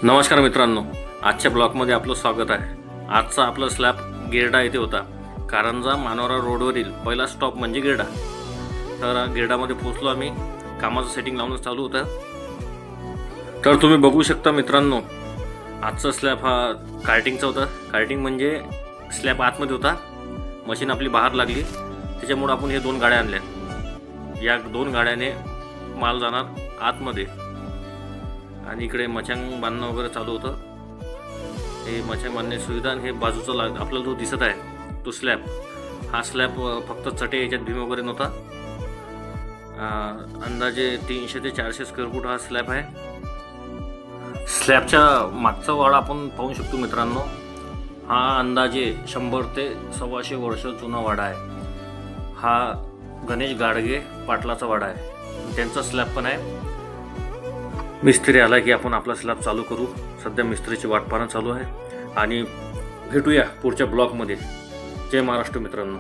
नमस्कार मित्रांनो, आजच्या ब्लॉगमध्ये आपलं स्वागत आहे। आजचा आपला स्लॅब गिरडा येथे होता। कारंजा मानोरा रोडवरील पहिला स्टॉप म्हणजे गिरडा। तर गिरडामध्ये पोहोचलो आम्ही। कामाचं सेटिंग लावणं चालू होतं। तर तुम्ही बघू शकता मित्रांनो, आजचा स्लॅब हा कार्टिंगचा होता। कार्टिंग म्हणजे स्लॅब आतमध्ये होता, मशीन आपली बाहेर लागली, त्याच्यामुळे आपण हे दोन गाड्या आणल्या। या दोन गाड्याने माल जाणार आतमध्ये आणि इकडे मचांग बांधणं वगैरे चालू होतं। हे मचांग बांधण्याची सुविधा आणि हे बाजूचा आपल्याला जो दिसत आहे तो स्लॅब, हा स्लॅब फक्त चटे याच्यात भीम वगैरे नव्हता। अंदाजे 300 ते 400 स्क्वेअर फूट हा स्लॅब आहे। स्लॅबच्या मागचा वाडा आपण पाहू शकतो मित्रांनो। हा अंदाजे 100 ते 125 वर्ष जुना वाडा आहे। हा गणेश गाडगे पाटलाचा वाडा आहे, त्यांचा स्लॅब पण आहे। मिस्त्री आला की आपण आपला स्लॅब चालू करू। सध्या मिस्त्रीची वाट पाहणं चालू आहे आणि भेटूया पुढच्या ब्लॉगमध्ये। जय महाराष्ट्र मित्रांनो।